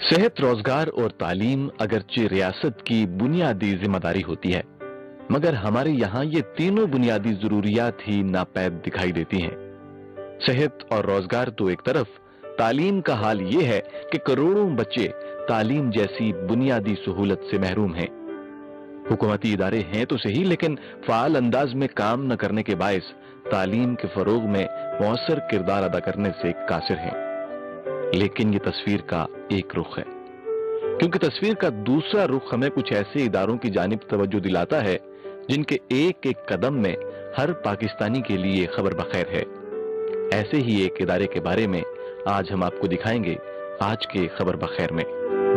صحت، روزگار اور تعلیم اگرچہ ریاست کی بنیادی ذمہ داری ہوتی ہے، مگر ہمارے یہاں یہ تینوں بنیادی ضروریات ہی ناپید دکھائی دیتی ہیں۔ صحت اور روزگار تو ایک طرف، تعلیم کا حال یہ ہے کہ کروڑوں بچے تعلیم جیسی بنیادی سہولت سے محروم ہیں۔ حکومتی ادارے ہیں تو صحیح، لیکن فعال انداز میں کام نہ کرنے کے باعث تعلیم کے فروغ میں مؤثر کردار ادا کرنے سے قاصر ہیں۔ لیکن یہ تصویر کا ایک رخ ہے، کیونکہ تصویر کا دوسرا رخ ہمیں کچھ ایسے اداروں کی جانب توجہ دلاتا ہے جن کے ایک ایک قدم میں ہر پاکستانی کے لیے خبر بخیر ہے۔ ایسے ہی ایک ادارے کے بارے میں آج ہم آپ کو دکھائیں گے آج کے خبر بخیر میں۔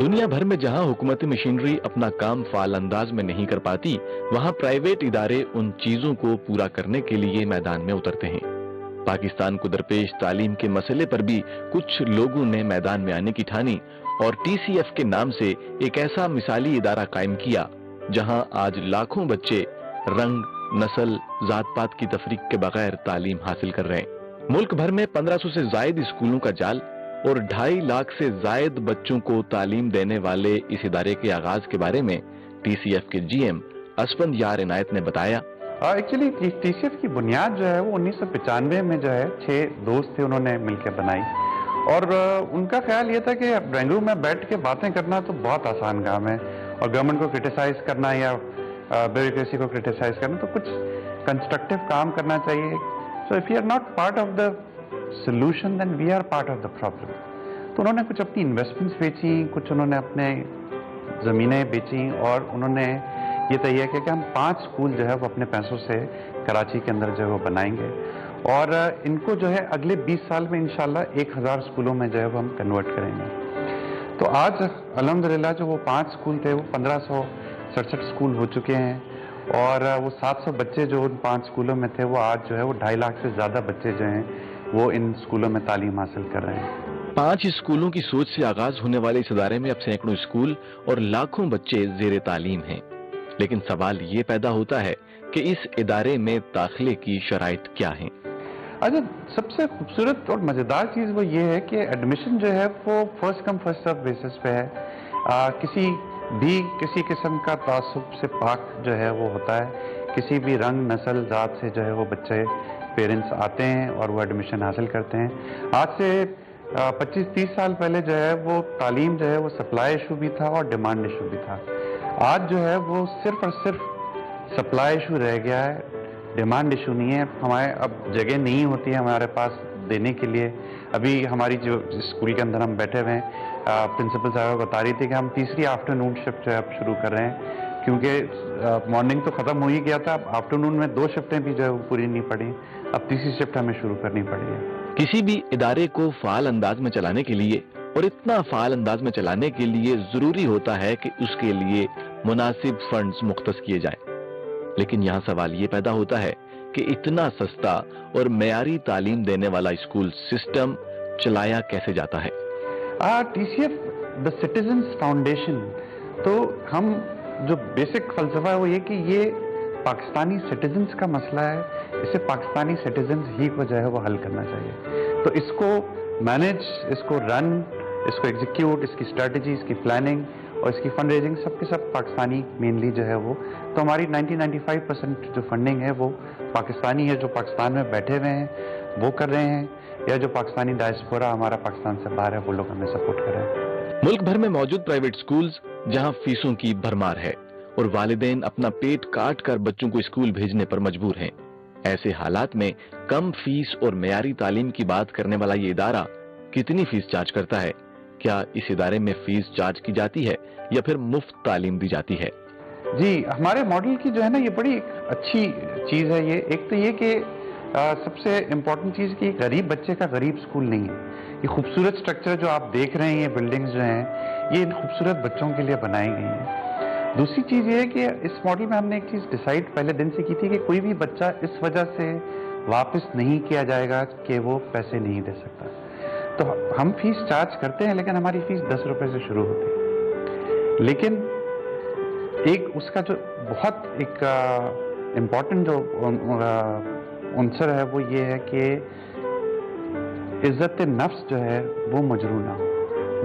دنیا بھر میں جہاں حکومتی مشینری اپنا کام فعال انداز میں نہیں کر پاتی، وہاں پرائیویٹ ادارے ان چیزوں کو پورا کرنے کے لیے میدان میں اترتے ہیں۔ پاکستان کو درپیش تعلیم کے مسئلے پر بھی کچھ لوگوں نے میدان میں آنے کی ٹھانی اور ٹی سی ایف کے نام سے ایک ایسا مثالی ادارہ قائم کیا جہاں آج لاکھوں بچے رنگ، نسل، ذات پات کی تفریق کے بغیر تعلیم حاصل کر رہے ہیں۔ ملک بھر میں 1500 سے زائد اسکولوں کا جال اور 2.5 لاکھ سے زائد بچوں کو تعلیم دینے والے اس ادارے کے آغاز کے بارے میں ٹی سی ایف کے جی ایم اسفند یار عنایت نے بتایا۔ ایکچولی ٹی سی ایف کی بنیاد جو ہے وہ 1995 میں جو ہے 6 دوست تھے، انہوں نے مل کے بنائی، اور ان کا خیال یہ تھا کہ ڈرائنگ روم میں بیٹھ کے باتیں کرنا تو بہت آسان کام ہے، اور گورنمنٹ کو کرٹیسائز کرنا یا بیوروکریسی کو کرٹیسائز کرنا، تو کچھ کنسٹرکٹیو کام کرنا چاہیے۔ So if you are not part of the solution then we are part of the problem. تو انہوں نے کچھ اپنی انویسٹمنٹس بیچی، کچھ انہوں نے اپنے زمینیں بیچی، اور انہوں نے یہ تیار کیا کہ ہم 5 اسکول جو ہے وہ اپنے پیسوں سے کراچی کے اندر جو ہے وہ بنائیں گے، اور ان کو جو ہے اگلے 20 سال میں انشاءاللہ 1000 اسکولوں میں جو ہے وہ ہم کنورٹ کریں گے۔ تو آج الحمدللہ جو وہ 5 اسکول تھے وہ 1567 اسکول ہو چکے ہیں، اور وہ 700 بچے جو ان 5 اسکولوں میں تھے وہ آج جو ہے وہ 2.5 لاکھ سے زیادہ بچے جو ہیں وہ ان اسکولوں میں تعلیم حاصل کر رہے ہیں۔ 5 اسکولوں کی سوچ سے آغاز ہونے والے اس ادارے میں اب سینکڑوں اسکول اور لاکھوں بچے زیر تعلیم ہیں، لیکن سوال یہ پیدا ہوتا ہے کہ اس ادارے میں داخلے کی شرائط کیا ہیں؟ اچھا، سب سے خوبصورت اور مزیدار چیز وہ یہ ہے کہ ایڈمیشن جو ہے وہ first come first serve basis پہ ہے۔ کسی قسم کا تعصب سے پاک جو ہے وہ ہوتا ہے، کسی بھی رنگ، نسل، ذات سے جو ہے وہ بچے پیرنٹس آتے ہیں اور وہ ایڈمیشن حاصل کرتے ہیں۔ آج سے 25-30 سال پہلے جو ہے وہ تعلیم جو ہے وہ سپلائی ایشو بھی تھا اور ڈیمانڈ ایشو بھی تھا۔ آج جو ہے وہ صرف اور صرف سپلائی ایشو رہ گیا ہے، ڈیمانڈ ایشو نہیں ہے۔ ہمارے اب جگہ نہیں ہوتی ہے ہمارے پاس دینے کے لیے۔ ابھی ہماری جو اسکول کے اندر ہم بیٹھے ہوئے ہیں، پرنسپل صاحب بتا رہی تھی کہ ہم تیسری آفٹرنون شفٹ جو ہے اب شروع کر رہے ہیں، کیونکہ مارننگ تو ختم ہو ہی گیا تھا، اب آفٹرنون میں 2 شفٹیں بھی جو ہے وہ پوری نہیں پڑی، اب تیسری شفٹ ہمیں شروع کرنی پڑی ہے۔ کسی بھی ادارے کو فعال انداز میں چلانے کے لیے، اور اتنا فعال انداز میں چلانے کے لیے ضروری ہوتا ہے کہ اس کے لیے مناسب فنڈز مختص کیے جائیں۔ لیکن یہاں سوال یہ پیدا ہوتا ہے کہ اتنا سستا اور معیاری تعلیم دینے والا اسکول سسٹم چلایا کیسے جاتا ہے؟ T C F the Citizens Foundation, تو ہم جو بیسک فلسفہ ہے وہ یہ کہ یہ پاکستانی سٹیزنز کا مسئلہ ہے، اسے پاکستانی سٹیزنز ہی کو جو ہے وہ حل کرنا چاہیے۔ تو اس کو مینیج، اس کو رن، اس کو ایگزیکیوٹ، اس کی اسٹریٹجی، اس کی پلاننگ اور اس کی فنڈ ریزنگ سب کے سب پاکستانی مینلی جو ہے وہ، تو ہماری 90-95% جو فنڈنگ ہے وہ پاکستانی ہے، جو پاکستان میں بیٹھے ہوئے ہیں وہ کر رہے ہیں، یا جو پاکستانی ڈائسپورا ہمارا پاکستان سے باہر ہے وہ لوگ ہمیں سپورٹ کر رہے ہیں۔ ملک بھر میں موجود پرائیویٹ اسکولز جہاں فیسوں کی بھرمار ہے اور والدین اپنا پیٹ کاٹ کر بچوں کو اسکول بھیجنے پر مجبور ہیں، ایسے حالات میں کم فیس اور معیاری تعلیم کی بات کرنے والا یہ ادارہ کتنی فیس چارج کرتا ہے؟ کیا اس ادارے میں فیس چارج کی جاتی ہے یا پھر مفت تعلیم دی جاتی ہے؟ جی، ہمارے ماڈل کی جو ہے نا یہ بڑی اچھی چیز ہے۔ یہ ایک تو یہ کہ سب سے امپورٹنٹ چیز کہ غریب بچے کا غریب اسکول نہیں ہے۔ یہ خوبصورت سٹرکچر جو آپ دیکھ رہے ہیں، یہ بلڈنگز جو ہیں، یہ ان خوبصورت بچوں کے لیے بنائی گئی ہیں۔ دوسری چیز یہ ہے کہ اس ماڈل میں ہم نے ایک چیز ڈیسائیڈ پہلے دن سے کی تھی کہ کوئی بھی بچہ اس وجہ سے واپس نہیں کیا جائے گا کہ وہ پیسے نہیں دے سکتا۔ تو ہم فیس چارج کرتے ہیں، لیکن ہماری فیس 10 روپے سے شروع ہوتی ہے۔ لیکن ایک اس کا جو بہت ایک امپورٹنٹ جو عنصر ہے وہ یہ ہے کہ عزت نفس جو ہے وہ مجروح نہ ہو۔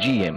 GM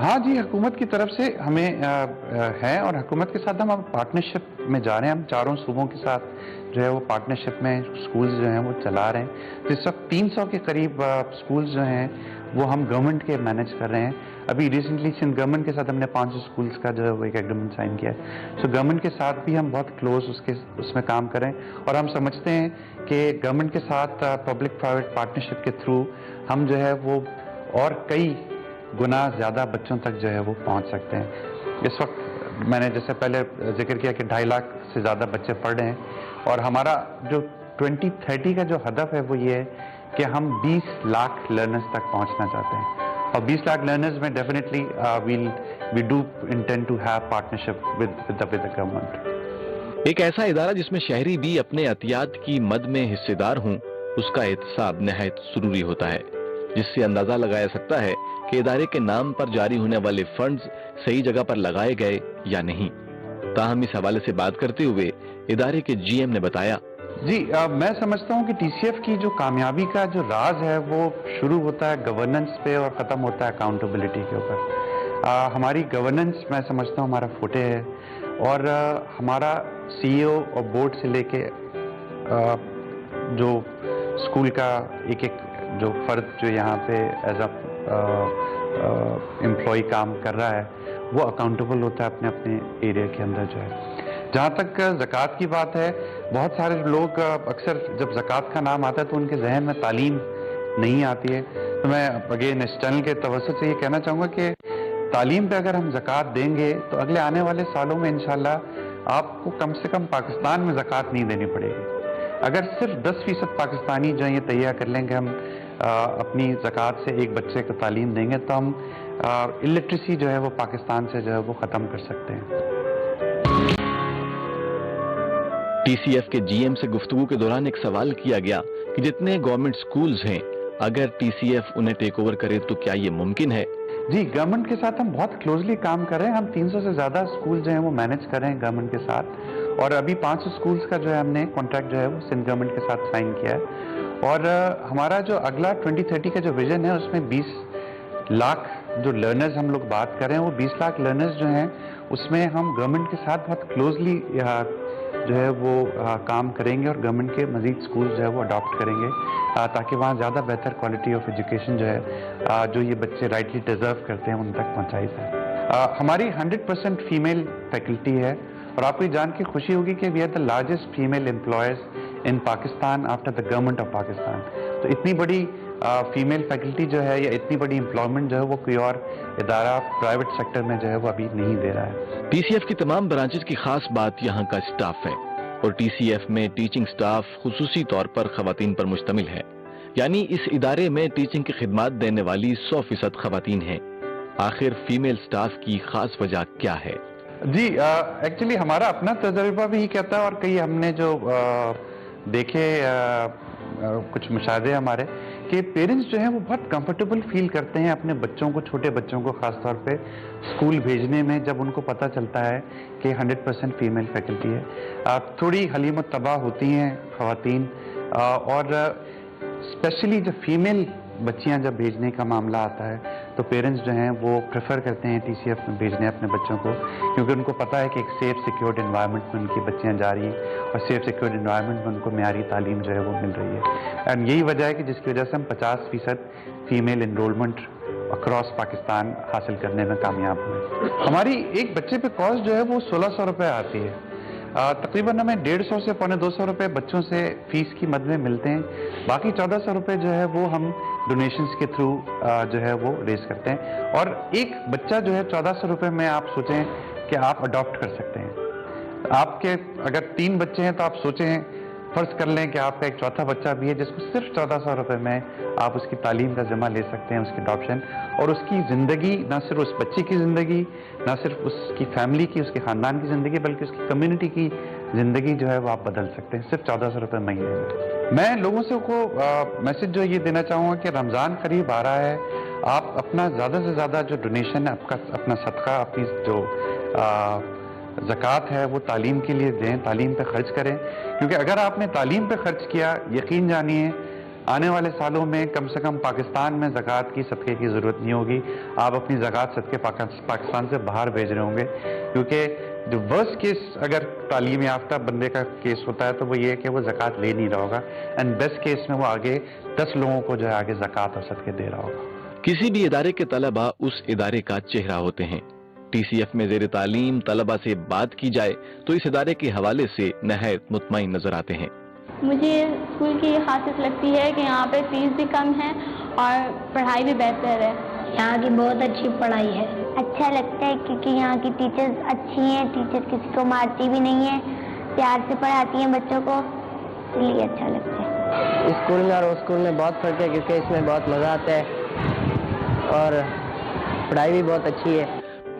ہاں جی، حکومت کی طرف سے ہمیں ہے، اور حکومت کے ساتھ ہم اب پارٹنرشپ میں جا رہے ہیں. ہم چاروں صوبوں کے ساتھ جو ہے وہ پارٹنرشپ میں سکولز جو ہیں وہ چلا رہے ہیں. اس وقت 300 کے قریب سکولز جو ہیں وہ ہم گورنمنٹ کے مینیج کر رہے ہیں. ابھی ریسنٹلی سندھ گورنمنٹ کے ساتھ ہم نے 500 سکولز کا جو ہے وہ ایک ایگریمنٹ سائن کیا ہے. سو گورنمنٹ کے ساتھ بھی ہم بہت کلوز اس میں کام کریں، اور ہم سمجھتے ہیں کہ گورنمنٹ کے ساتھ پبلک پرائیویٹ پارٹنرشپ کے تھرو ہم جو ہے وہ اور کئی گنا زیادہ بچوں تک جو ہے وہ پہنچ سکتے ہیں. اس وقت میں نے جیسے پہلے ذکر کیا کہ 2.5 لاکھ سے زیادہ بچے پڑھ رہے ہیں، اور ہمارا جو 2030 کا جو ہدف ہے وہ یہ ہے کہ ہم 20 لاکھ لرنرز تک پہنچنا چاہتے ہیں. اور 20 لاکھ لرنرز میں definitely we do intend to have partnership with the government. ایک ایسا ادارہ جس میں شہری بھی اپنے عطیات کی مد میں حصے دار ہوں، اس کا احتساب نہایت ضروری ہوتا ہے، جس سے اندازہ لگایا سکتا ہے کہ ادارے کے نام پر جاری ہونے والے فنڈز صحیح جگہ پر لگائے گئے یا نہیں. تاہم اس حوالے سے بات کرتے ہوئے ادارے کے جی ایم نے بتایا، جی میں سمجھتا ہوں کہ ٹی سی ایف کی جو کامیابی کا جو راز ہے وہ شروع ہوتا ہے گورننس پہ اور ختم ہوتا ہے اکاؤنٹیبلٹی کے اوپر. ہماری گورننس میں سمجھتا ہوں ہمارا فوٹے ہے، اور ہمارا سی ای او اور بورڈ سے لے کے جو اسکول کا ایک ایک جو فرد جو یہاں پہ ایز اے امپلائی کام کر رہا ہے وہ اکاؤنٹیبل ہوتا ہے اپنے اپنے ایریا کے اندر جو ہے. جہاں تک زکوٰۃ کی بات ہے، بہت سارے لوگ اکثر جب زکوٰۃ کا نام آتا ہے تو ان کے ذہن میں تعلیم نہیں آتی ہے. تو میں اگین اس چینل کے توسط سے یہ کہنا چاہوں گا کہ تعلیم پہ اگر ہم زکوٰۃ دیں گے تو اگلے آنے والے سالوں میں انشاءاللہ آپ کو کم سے کم پاکستان میں زکوٰۃ نہیں دینی پڑے گی. اگر صرف 10% پاکستانی جو یہ تیار کر لیں کہ ہم اپنی زکوٰۃ سے ایک بچے کو تعلیم دیں گے تو ہم الٹریسی جو ہے وہ پاکستان سے جو ہے وہ ختم کر سکتے ہیں. ٹی سی ایف کے جی ایم سے گفتگو کے دوران ایک سوال کیا گیا کہ جتنے گورنمنٹ سکولز ہیں اگر ٹی سی ایف انہیں ٹیک اوور کرے تو کیا یہ ممکن ہے؟ جی، گورنمنٹ کے ساتھ ہم بہت کلوزلی کام کر رہے ہیں. ہم 300 سے زیادہ سکول جو ہیں وہ مینیج کر رہے ہیں گورنمنٹ کے ساتھ، اور ابھی 500 سکولز کا جو ہے ہم نے کانٹریکٹ جو ہے وہ سندھ گورنمنٹ کے ساتھ سائن کیا ہے. اور ہمارا جو اگلا 2030 کا جو ویژن ہے اس میں 20 لاکھ جو لرنرز ہم لوگ بات کر رہے ہیں وہ 20 لاکھ لرنرز جو ہیں اس میں ہم گورنمنٹ کے ساتھ بہت کلوزلی جو ہے وہ کام کریں گے، اور گورنمنٹ کے مزید سکول جو ہے وہ اڈاپٹ کریں گے تاکہ وہاں زیادہ بہتر کوالٹی آف ایجوکیشن جو ہے جو یہ بچے رائٹلی ڈیزرو کرتے ہیں ان تک پہنچائی جائے. ہماری 100% فیمیل فیکلٹی ہے، اور آپ کو یہ جان کے خوشی ہوگی کہ we are the largest female employees in Pakistan after the government of Pakistan. تو اتنی بڑی فیمیل فیکلٹی جو ہے یا اتنی بڑی امپلائمنٹ جو ہے وہ کوئی اور ادارہ پرائیویٹ سیکٹر میں جو ہے وہ ابھی نہیں دے رہا ہے. ٹی سی ایف کی تمام برانچز کی خاص بات یہاں کا اسٹاف ہے، اور ٹی سی ایف میں ٹیچنگ اسٹاف خصوصی طور پر خواتین پر مشتمل ہے، یعنی اس ادارے میں ٹیچنگ کی خدمات دینے والی 100% خواتین ہیں. آخر فیمیل اسٹاف کی خاص وجہ کیا ہے؟ جی ایکچولی ہمارا اپنا تجربہ بھی یہ کہتا ہے، اور کئی ہم نے جو دیکھے کچھ مشاہدے ہمارے کہ پیرنٹس جو ہیں وہ بہت کمفرٹیبل فیل کرتے ہیں اپنے بچوں کو، چھوٹے بچوں کو خاص طور پہ اسکول بھیجنے میں جب ان کو پتہ چلتا ہے کہ 100% فیمیل فیکلٹی ہے. تھوڑی حلیم الطبع ہوتی ہیں خواتین، اور اسپیشلی جب فیمیل بچیاں جب بھیجنے کا معاملہ آتا ہے تو پیرنٹس جو ہیں وہ پریفر کرتے ہیں ٹی سی ایف میں بھیجنے اپنے بچوں کو، کیونکہ ان کو پتہ ہے کہ ایک سیف سیکیورڈ انوائرمنٹ میں ان کی بچیاں جا رہی ہیں، اور سیف سیکیورڈ انوائرمنٹ میں ان کو معیاری تعلیم جو ہے وہ مل رہی ہے. اینڈ یہی وجہ ہے کہ جس کی وجہ سے ہم 50% فیمیل انرولمنٹ اکراس پاکستان حاصل کرنے میں کامیاب ہوئے. ہماری ایک بچے پہ کاسٹ جو ہے وہ 1600 روپے آتی ہے. تقریباً ہمیں 150 سے 250 روپے بچوں سے فیس کی مد میں ملتے ہیں. باقی 1400 روپے جو ہے وہ ہم ڈونیشنز کے تھرو جو ہے وہ ریز کرتے ہیں. اور ایک بچہ جو ہے 1400 روپے میں آپ سوچیں کہ آپ اڈاپٹ کر سکتے ہیں. آپ کے اگر 3 بچے ہیں تو آپ سوچیں، فرض کر لیں کہ آپ کا ایک چوتھا بچہ بھی ہے جس کو صرف 1400 روپے میں آپ اس کی تعلیم کا ذمہ لے سکتے ہیں، اس کی اڈاپشن، اور اس کی زندگی، نہ صرف اس بچے کی زندگی، نہ صرف اس کی فیملی کی، اس کے خاندان کی زندگی، بلکہ اس کی کمیونٹی کی زندگی جو ہے وہ آپ بدل سکتے ہیں صرف 1400 روپے مہینے میں. میں لوگوں سے کو میسج جو یہ دینا چاہوں گا کہ رمضان قریب آ رہا ہے، آپ اپنا زیادہ سے زیادہ جو ڈونیشن ہے، اپنا صدقہ، اپنی جو زکوٰۃ ہے وہ تعلیم کے لیے دیں، تعلیم پہ خرچ کریں. کیونکہ اگر آپ نے تعلیم پہ خرچ کیا، یقین جانیے آنے والے سالوں میں کم سے کم پاکستان میں زکوٰۃ کی صدقے کی ضرورت نہیں ہوگی. آپ اپنی زکوٰۃ صدقے پاکستان سے باہر بھیج رہے ہوں گے, کیونکہ جو ورسٹ کیس اگر تعلیم یافتہ بندے کا کیس ہوتا ہے تو وہ یہ ہے کہ وہ زکوٰۃ لے نہیں رہا ہوگا, اینڈ بیسٹ کیس میں وہ آگے 10 لوگوں کو جو ہے آگے زکوٰۃ اور صدقے دے رہا ہوگا. کسی بھی ادارے کے طلبہ اس ادارے کا چہرہ ہوتے ہیں. ٹی سی ایف میں زیر تعلیم طلبہ سے بات کی جائے تو اس ادارے کے حوالے سے نہایت مطمئن نظر آتے ہیں. مجھے اسکول کی یہ خاصیت لگتی ہے کہ یہاں پہ فیس بھی کم ہے اور پڑھائی بھی بہتر ہے. یہاں کی بہت اچھی پڑھائی ہے. اچھا لگتا ہے کیونکہ یہاں کی ٹیچرز اچھی ہیں, ٹیچر کسی کو مارتی بھی نہیں ہیں, پیار سے پڑھاتی ہیں بچوں کو, اس لیے اچھا لگتا ہے. اسکول میں اور اسکول میں بہت فرق ہے کیونکہ اس میں بہت مزہ آتا ہے اور پڑھائی بھی بہت اچھی ہے.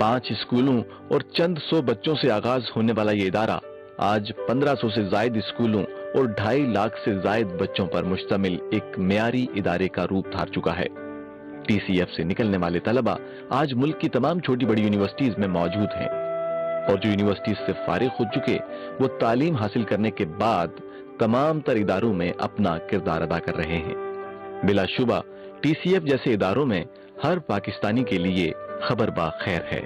5 اسکولوں اور چند سو بچوں سے آغاز ہونے والا یہ ادارہ آج 1500 سے زائد اسکولوں اور 2.5 لاکھ سے زائد بچوں پر مشتمل ایک معیاری ادارے کا روپ دھار چکا ہے. ٹی سی ایف سے نکلنے والے طلبہ آج ملک کی تمام چھوٹی بڑی یونیورسٹیز میں موجود ہیں, اور جو یونیورسٹیز سے فارغ ہو چکے وہ تعلیم حاصل کرنے کے بعد تمام تر اداروں میں اپنا کردار ادا کر رہے ہیں. بلا شبہ ٹی سی ایف جیسے اداروں میں ہر پاکستانی کے لیے خبر با خیر ہے.